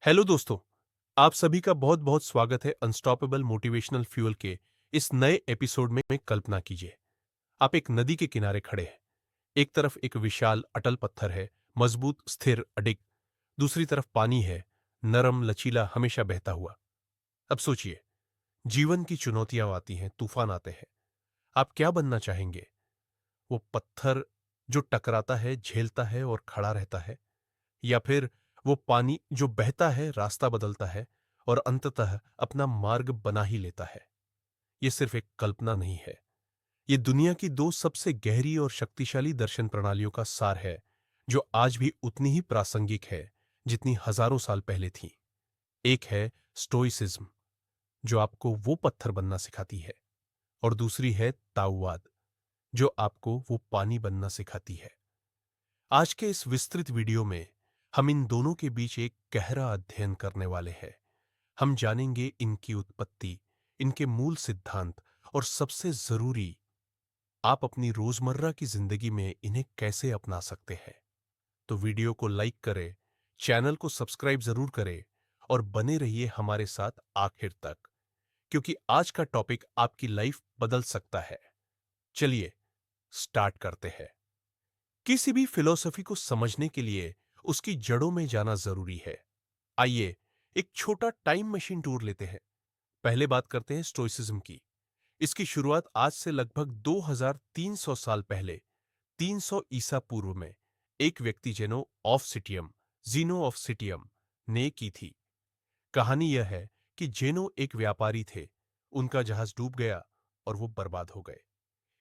Hello दोस्तों, आप सभी का बहुत बहुत स्वागत है अनस्टॉपेबल मोटिवेशनल फ्यूल के इस नए एपिसोड में। कल्पना कीजिए, आप एक नदी के किनारे खड़े हैं। एक तरफ एक विशाल अटल पत्थर है, मजबूत, स्थिर, अडिग। दूसरी तरफ पानी है, नरम, लचीला, हमेशा बहता हुआ। अब सोचिए, जीवन की चुनौतियां आती हैं, तूफान आते हैं। आप क्या बनना चाहेंगे? वो पत्थर जो टकराता है, झेलता है और खड़ा रहता है, या फिर वो पानी जो बहता है, रास्ता बदलता है और अंततः अपना मार्ग बना ही लेता है? ये सिर्फ एक कल्पना नहीं है। ये दुनिया की दो सबसे गहरी और शक्तिशाली दर्शन प्रणालियों का सार है, जो आज भी उतनी ही प्रासंगिक है जितनी हजारों साल पहले थी। एक है स्टोइसिज्म, जो आपको वो पत्थर बनना सिखाती है, और दूसरी है ताओवाद, जो आपको वो पानी बनना सिखाती है। आज के इस विस्तृत वीडियो में हम इन दोनों के बीच एक गहरा अध्ययन करने वाले हैं। हम जानेंगे इनकी उत्पत्ति, इनके मूल सिद्धांत, और सबसे जरूरी, आप अपनी रोजमर्रा की जिंदगी में इन्हें कैसे अपना सकते हैं। तो वीडियो को लाइक करें, चैनल को सब्सक्राइब जरूर करें और बने रहिए हमारे साथ आखिर तक, क्योंकि आज का टॉपिक आपकी लाइफ बदल सकता है। चलिए स्टार्ट करते हैं। किसी भी फिलॉसफी को समझने के लिए उसकी जड़ों में जाना जरूरी है। आइए एक छोटा टाइम मशीन टूर लेते हैं। पहले बात करते हैं स्टोइसिज्म की। इसकी शुरुआत आज से लगभग 2300 साल पहले, 300 ईसा पूर्व में, एक व्यक्ति जीनो ऑफ सिटियम ने की थी। कहानी यह है कि जेनो एक व्यापारी थे। उनका जहाज डूब गया और वो बर्बाद हो गए।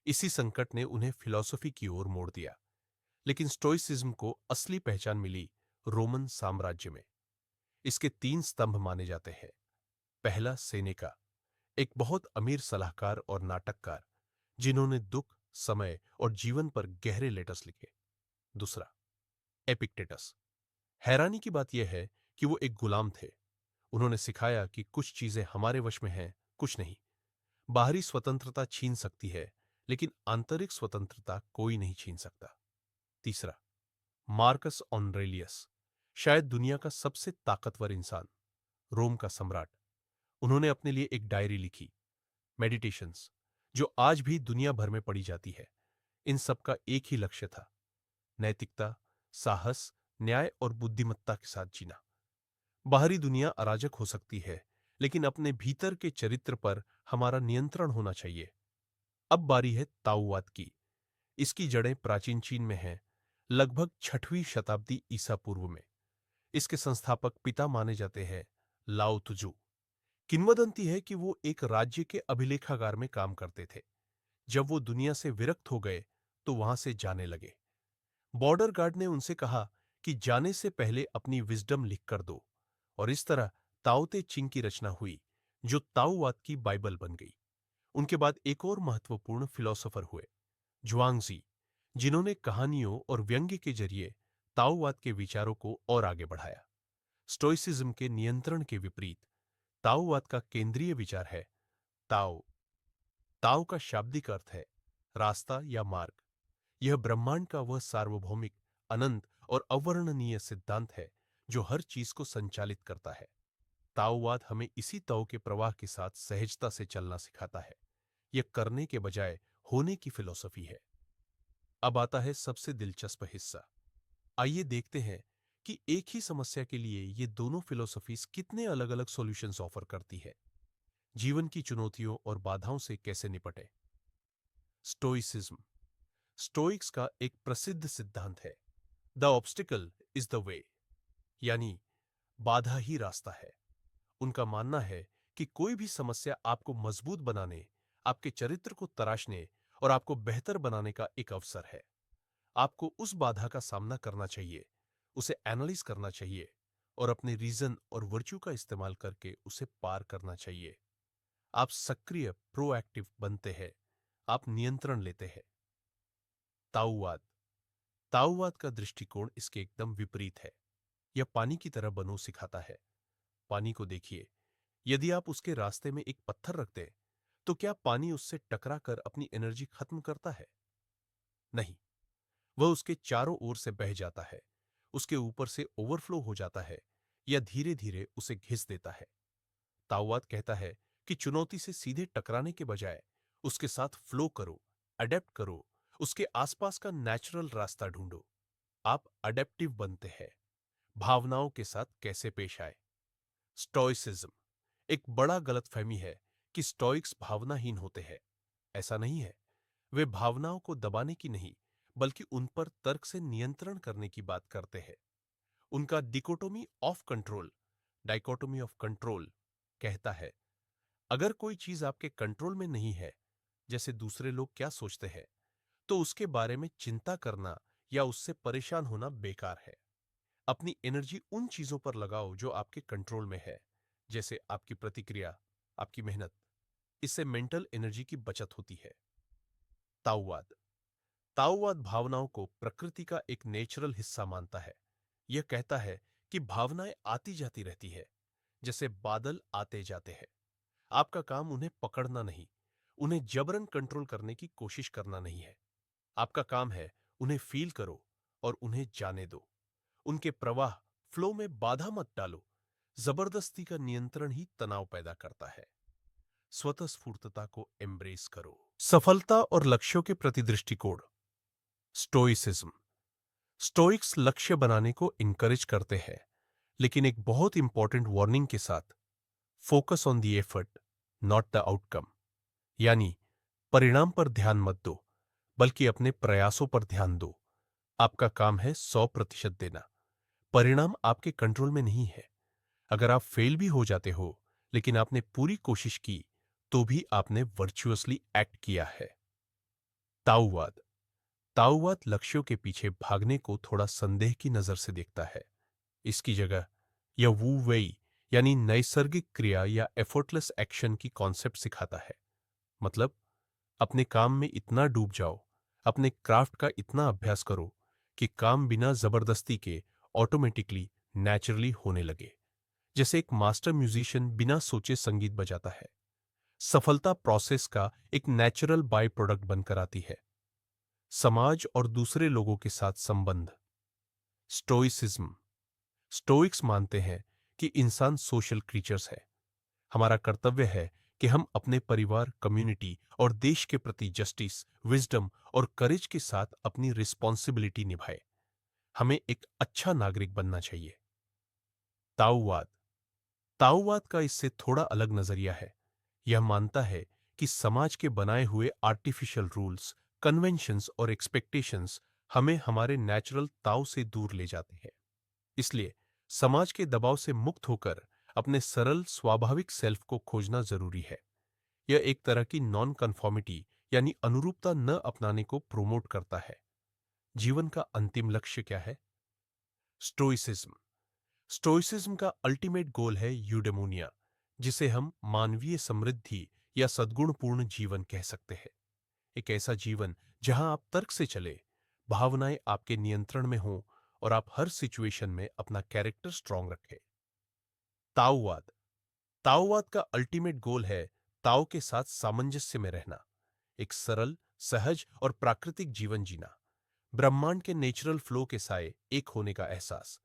इसी संकट ने उन्हें फिलॉसफी की ओर मोड़ दिया। लेकिन स्टोइसिज्म को असली पहचान मिली रोमन साम्राज्य में। इसके तीन स्तंभ माने जाते हैं। पहला, सेनेका, एक बहुत अमीर सलाहकार और नाटककार, जिन्होंने दुख, समय और जीवन पर गहरे लेटर्स लिखे। दूसरा, एपिक्टेटस। हैरानी की बात यह है कि वो एक गुलाम थे। उन्होंने सिखाया कि कुछ चीजें हमारे वश में हैं, कुछ नहीं। बाहरी स्वतंत्रता छीन सकती है, लेकिन आंतरिक स्वतंत्रता कोई नहीं छीन सकता। तीसरा, मार्कस ऑनरेलियस, शायद दुनिया का सबसे ताकतवर इंसान, रोम का सम्राट। उन्होंने अपने लिए एक डायरी लिखी, मेडिटेशंस, जो आज भी दुनिया भर में पढ़ी जाती है। इन सब का एक ही लक्ष्य था, नैतिकता, साहस, न्याय और बुद्धिमत्ता के साथ जीना। बाहरी दुनिया अराजक हो सकती है, लेकिन अपने भीतर के चरित्र पर हमारा नियंत्रण होना चाहिए। अब बारी है ताओवाद की। इसकी जड़ें प्राचीन चीन में हैं, लगभग 6वीं शताब्दी ईसा पूर्व में। इसके संस्थापक पिता माने जाते हैं लाओ तुजू। किंवदंती है कि वो एक राज्य के अभिलेखागार में काम करते थे। जब वो दुनिया से विरक्त हो गए तो वहां से जाने लगे। बॉर्डर गार्ड ने उनसे कहा कि जाने से पहले अपनी विजडम लिख कर दो, और इस तरह ताओ ते चिंग की रचना हुई, जो ताओवाद की बाइबल बन गई। उनके बाद एक और महत्वपूर्ण फिलोसोफर हुए, जुआंगजी, जिन्होंने कहानियों और व्यंग्य के जरिए ताओवाद के विचारों को और आगे बढ़ाया। स्टोइसिज्म के नियंत्रण के विपरीत, ताओवाद का केंद्रीय विचार है ताओ। ताओ का शाब्दिक अर्थ है रास्ता या मार्ग। यह ब्रह्मांड का वह सार्वभौमिक, अनंत और अवर्णनीय सिद्धांत है जो हर चीज को संचालित करता है। ताओवाद हमें इसी ताओ के प्रवाह के साथ सहजता से चलना सिखाता है। यह करने के बजाय होने की फिलॉसफी है। अब आता है सबसे दिलचस्प हिस्सा। आइए देखते हैं कि एक ही समस्या के लिए ये दोनों फिलॉसफीज कितने अलग अलग सॉल्यूशंस ऑफर करती है। जीवन की चुनौतियों और बाधाओं से कैसे निपटें। स्टोइसिज्म, स्टोइक्स का एक प्रसिद्ध सिद्धांत है, the obstacle is the way, यानी बाधा ही रास्ता है। उनका मानना है कि कोई भी समस्या आपको मजबूत बनाने, आपके चरित्र को तराशने और आपको बेहतर बनाने का एक अवसर है। आपको उस बाधा का सामना करना चाहिए, उसे एनालाइज करना चाहिए और अपने रीजन और वर्च्यू का इस्तेमाल करके उसे पार करना चाहिए। आप सक्रिय, प्रोएक्टिव बनते हैं, आप नियंत्रण लेते हैं। ताओवाद, ताओवाद का दृष्टिकोण इसके एकदम विपरीत है। यह पानी की तरह बनो सिखाता है। पानी को देखिए, यदि आप उसके रास्ते में एक पत्थर रख दें, तो क्या पानी उससे टकरा कर अपनी एनर्जी खत्म करता है? नहीं, वह उसके चारों ओर से बह जाता है, उसके ऊपर से ओवरफ्लो हो जाता है, या धीरे धीरे उसे घिस देता है। ताओवाद कहता है कि चुनौती से सीधे टकराने के बजाय उसके साथ फ्लो करो, अडेप्ट करो, उसके आसपास का नेचुरल रास्ता ढूंढो। आप अडेप्टिव बनते हैं। भावनाओं के साथ कैसे पेश आए। स्टोइसिज्म। एक बड़ा गलतफहमी है कि स्टोइक्स भावनाहीन होते हैं। ऐसा नहीं है। वे भावनाओं को दबाने की नहीं, बल्कि उन पर तर्क से नियंत्रण करने की बात करते हैं। उनका डाइकोटोमी ऑफ कंट्रोल कहता है, अगर कोई चीज आपके कंट्रोल में नहीं है, जैसे दूसरे लोग क्या सोचते हैं, तो उसके बारे में चिंता करना या उससे परेशान होना बेकार है। अपनी एनर्जी उन चीजों पर लगाओ जो आपके कंट्रोल में है, जैसे आपकी प्रतिक्रिया, आपकी मेहनत। इससे मेंटल एनर्जी की बचत होती है। ताओवाद। ताओवाद भावनाओं को प्रकृति का एक नेचुरल हिस्सा मानता है। यह कहता है कि भावनाएं आती जाती रहती है, जैसे बादल आते जाते हैं। आपका काम उन्हें पकड़ना नहीं, उन्हें जबरन कंट्रोल करने की कोशिश करना नहीं है। आपका काम है उन्हें फील करो और उन्हें जाने दो। उनके प्रवाह, फ्लो में बाधा मत डालो। जबरदस्ती का नियंत्रण ही तनाव पैदा करता है। स्वतःस्फूर्तता को एम्ब्रेस करो। सफलता और लक्ष्यों के प्रति दृष्टिकोण। स्टोइसिज्म। स्टोइक्स लक्ष्य बनाने को इनकरेज करते हैं, लेकिन एक बहुत इंपॉर्टेंट वार्निंग के साथ। Focus on the effort, not the outcome. यानी परिणाम पर ध्यान मत दो, बल्कि अपने प्रयासों पर ध्यान दो। आपका काम है 100% देना। परिणाम आपके कंट्रोल में नहीं है। अगर आप फेल भी हो जाते हो, लेकिन आपने पूरी कोशिश की, तो भी आपने वर्चुअसली एक्ट किया है। ताओवाद। ताओवाद लक्ष्यों के पीछे भागने को थोड़ा संदेह की नजर से देखता है। इसकी जगह यह वू वेई, यानी नैसर्गिक क्रिया या एफर्टलेस एक्शन की कॉन्सेप्ट सिखाता है। मतलब, अपने काम में इतना डूब जाओ, अपने क्राफ्ट का इतना अभ्यास करो कि काम बिना जबरदस्ती के ऑटोमेटिकली, नेचुरली होने लगे। जैसे एक मास्टर म्यूजिशियन बिना सोचे संगीत बजाता है। सफलता प्रोसेस का एक नेचुरल बाय प्रोडक्ट बनकर आती है। समाज और दूसरे लोगों के साथ संबंध। स्टोइसिज्म। स्टोइक्स मानते हैं कि इंसान सोशल क्रीचर्स है। हमारा कर्तव्य है कि हम अपने परिवार, कम्युनिटी और देश के प्रति जस्टिस, विजडम और करेज के साथ अपनी रिस्पॉन्सिबिलिटी निभाएं। हमें एक अच्छा नागरिक बनना चाहिए। ताओवाद। ताओवाद का इससे थोड़ा अलग नजरिया है। यह मानता है कि समाज के बनाए हुए आर्टिफिशियल रूल्स, कन्वेंशंस और एक्सपेक्टेशंस हमें हमारे नेचुरल ताओ से दूर ले जाते हैं। इसलिए समाज के दबाव से मुक्त होकर अपने सरल, स्वाभाविक सेल्फ को खोजना जरूरी है। यह एक तरह की नॉन कन्फॉर्मिटी, यानी अनुरूपता न अपनाने को प्रोमोट करता है। जीवन का अंतिम लक्ष्य क्या है? स्टोइसिज्म। स्टोइसिज्म का अल्टीमेट गोल है यूडेमोनिया, जिसे हम मानवीय समृद्धि या सद्गुणपूर्ण जीवन कह सकते हैं। एक ऐसा जीवन जहां आप तर्क से चले, भावनाएं आपके नियंत्रण में हों और आप हर सिचुएशन में अपना कैरेक्टर स्ट्रांग रखें। ताओवाद। ताओवाद का अल्टीमेट गोल है ताओ के साथ सामंजस्य में रहना, एक सरल, सहज और प्राकृतिक जीवन जीना। ब्रह्मांड के नेचुरल फ्लो के साए एक होने का एहसास।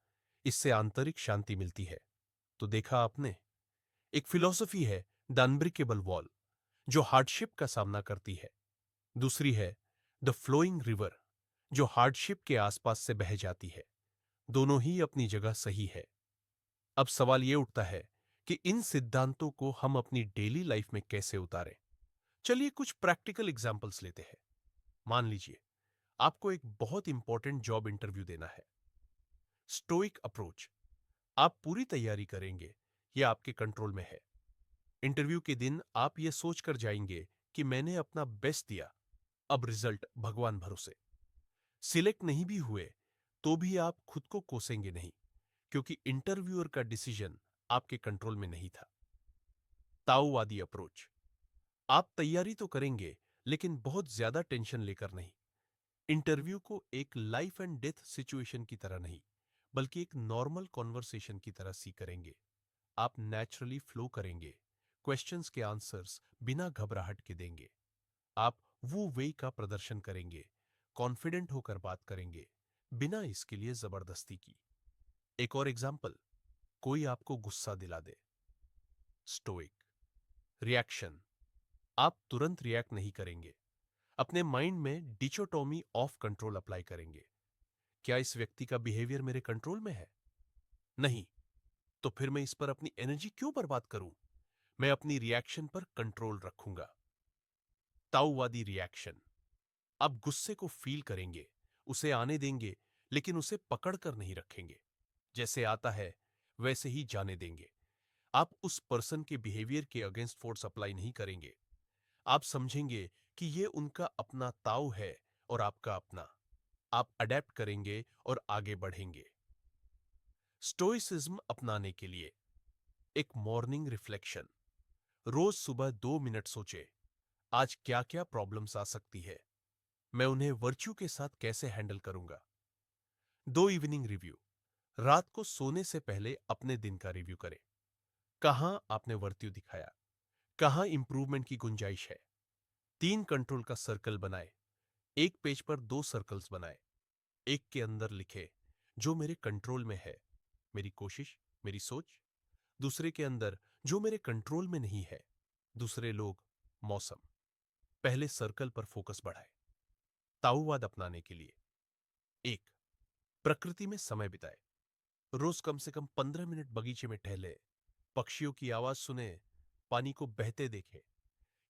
इससे आंतरिक शांति मिलती है। तो देखा आपने, एक फिलॉसफी है द अनब्रेकेबल वॉल, जो हार्डशिप का सामना करती है। दूसरी है द फ्लोइंग रिवर, जो हार्डशिप के आसपास से बह जाती है। दोनों ही अपनी जगह सही है। अब सवाल यह उठता है कि इन सिद्धांतों को हम अपनी डेली लाइफ में कैसे उतारें। चलिए कुछ प्रैक्टिकल एग्जांपल्स लेते हैं। मान लीजिए आपको एक बहुत इंपॉर्टेंट जॉब इंटरव्यू देना है। Stoic approach. आप पूरी तैयारी करेंगे, यह आपके कंट्रोल में है। इंटरव्यू के दिन आप यह सोचकर जाएंगे कि मैंने अपना बेस्ट दिया, अब रिजल्ट भगवान भरोसे। सिलेक्ट नहीं भी हुए तो भी आप खुद को कोसेंगे नहीं, क्योंकि इंटरव्यूअर का डिसीजन आपके कंट्रोल में नहीं था। ताओवादी अप्रोच। आप तैयारी तो करेंगे, लेकिन बहुत ज्यादा टेंशन लेकर नहीं। इंटरव्यू को एक लाइफ एंड डेथ सिचुएशन की तरह नहीं, बल्कि एक नॉर्मल कॉन्वर्सेशन की तरह सी करेंगे। आप नेचुरली फ्लो करेंगे, क्वेश्चंस के आंसर्स बिना घबराहट के देंगे। आप वो वे का प्रदर्शन करेंगे, कॉन्फिडेंट होकर बात करेंगे, बिना इसके लिए जबरदस्ती की। एक और एग्जाम्पल, कोई आपको गुस्सा दिला दे। स्टोइक रिएक्शन, आप तुरंत रिएक्ट नहीं करेंगे, अपने माइंड में डिचोटोमी ऑफ कंट्रोल अप्लाई करेंगे। क्या इस व्यक्ति का बिहेवियर मेरे कंट्रोल में है? नहीं। तो फिर मैं इस पर अपनी एनर्जी क्यों बर्बाद करूं? मैं अपनी रिएक्शन पर कंट्रोल रखूंगा। ताऊवादी रिएक्शन, आप गुस्से को फील करेंगे, उसे आने देंगे, लेकिन उसे पकड़कर नहीं रखेंगे। जैसे आता है वैसे ही जाने देंगे। आप उस पर्सन के बिहेवियर के अगेंस्ट फोर्स अप्लाई नहीं करेंगे। आप समझेंगे कि यह उनका अपना ताऊ है और आपका अपना। आप अडेप्ट करेंगे और आगे बढ़ेंगे। स्टोइसिज्म अपनाने के लिए एक मॉर्निंग रिफ्लेक्शन, रोज सुबह 2 मिनट सोचे, आज क्या क्या प्रॉब्लम्स आ सकती है, मैं उन्हें वर्च्यू के साथ कैसे हैंडल करूंगा। 2 इवनिंग रिव्यू, रात को सोने से पहले अपने दिन का रिव्यू करें। कहां आपने वर्च्यू दिखाया, कहां इंप्रूवमेंट की गुंजाइश है। 3 कंट्रोल का सर्कल बनाए, एक पेज पर 2 सर्कल्स बनाए। एक के अंदर लिखे जो मेरे कंट्रोल में है, मेरी कोशिश, मेरी सोच। दूसरे के अंदर जो मेरे कंट्रोल में नहीं है, दूसरे लोग, मौसम। पहले सर्कल पर फोकस बढ़ाए। ताऊवाद अपनाने के लिए 1, प्रकृति में समय बिताए। रोज कम से कम 15 मिनट बगीचे में टहले, पक्षियों की आवाज सुने, पानी को बहते देखे।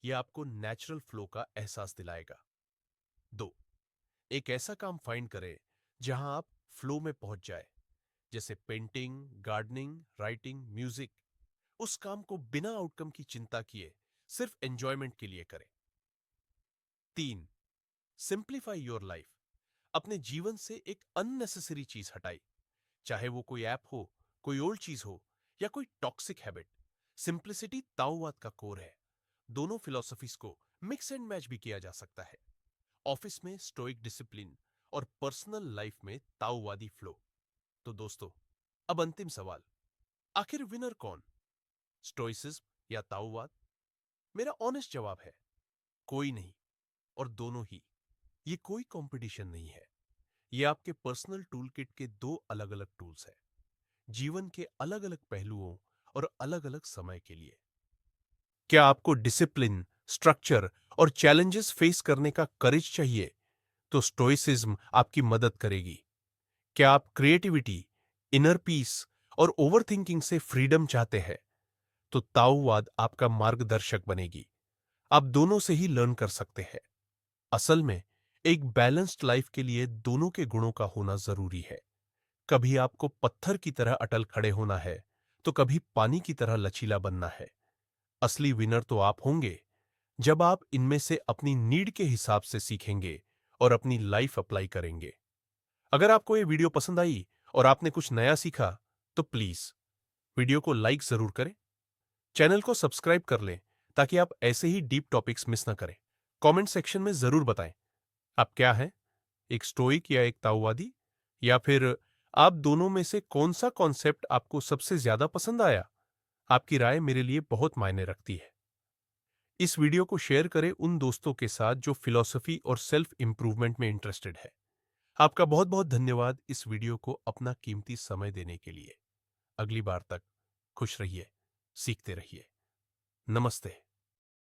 यह आपको नेचुरल फ्लो का एहसास दिलाएगा। 2, एक ऐसा काम फाइंड करें जहां आप फ्लो में पहुंच जाए, जैसे पेंटिंग, गार्डनिंग, राइटिंग, म्यूजिक। उस काम को बिना आउटकम की चिंता किए सिर्फ एंजॉयमेंट के लिए करें। 3, सिंप्लीफाई योर लाइफ, अपने जीवन से एक अननेसेसरी चीज हटाई, चाहे वो कोई ऐप हो, कोई ओल्ड चीज हो, या कोई टॉक्सिक हैबिट। सिंप्लिसिटी ताओवाद का कोर है। दोनों फिलॉसफीज को मिक्स एंड मैच भी किया जा सकता है। ऑफिस में स्टोइक डिसिप्लिन और पर्सनल लाइफ में ताओवादी फ्लो। तो दोस्तों, अब अंतिम सवाल, आखिर विनर कौन, स्टोइसिज्म या ताओवाद? मेरा ऑनेस्ट जवाब है, कोई नहीं, और दोनों ही। ये कोई कंपटीशन नहीं है। ये आपके पर्सनल टूल किट के 2 अलग-अलग टूल्स हैं, जीवन के अलग-अलग पहलुओं और अलग-अलग समय के लिए। क्या आपको डिसिप्लिन, स्ट्रक्चर और चैलेंजेस फेस करने का करेज चाहिए? तो स्टोइसिज्म आपकी मदद करेगी। क्या आप क्रिएटिविटी, इनर पीस और ओवरथिंकिंग से फ्रीडम चाहते हैं? तो ताओवाद आपका मार्गदर्शक बनेगी। आप दोनों से ही लर्न कर सकते हैं। असल में एक बैलेंस्ड लाइफ के लिए दोनों के गुणों का होना जरूरी है। कभी आपको पत्थर की तरह अटल खड़े होना है, तो कभी पानी की तरह लचीला बनना है। असली विनर तो आप होंगे जब आप इनमें से अपनी नीड के हिसाब से सीखेंगे और अपनी लाइफ अप्लाई करेंगे। अगर आपको ये वीडियो पसंद आई और आपने कुछ नया सीखा, तो प्लीज वीडियो को लाइक जरूर करें, चैनल को सब्सक्राइब कर लें ताकि आप ऐसे ही डीप टॉपिक्स मिस ना करें। कमेंट सेक्शन में जरूर बताएं, आप क्या हैं, एक स्टोइक या एक ताओवादी, या फिर आप दोनों में से कौन सा कॉन्सेप्ट आपको सबसे ज्यादा पसंद आया। आपकी राय मेरे लिए बहुत मायने रखती है। इस वीडियो को शेयर करें उन दोस्तों के साथ जो फिलॉसफी और सेल्फ इंप्रूवमेंट में इंटरेस्टेड है। आपका बहुत बहुत धन्यवाद इस वीडियो को अपना कीमती समय देने के लिए। अगली बार तक खुश रहिए, सीखते रहिए। नमस्ते।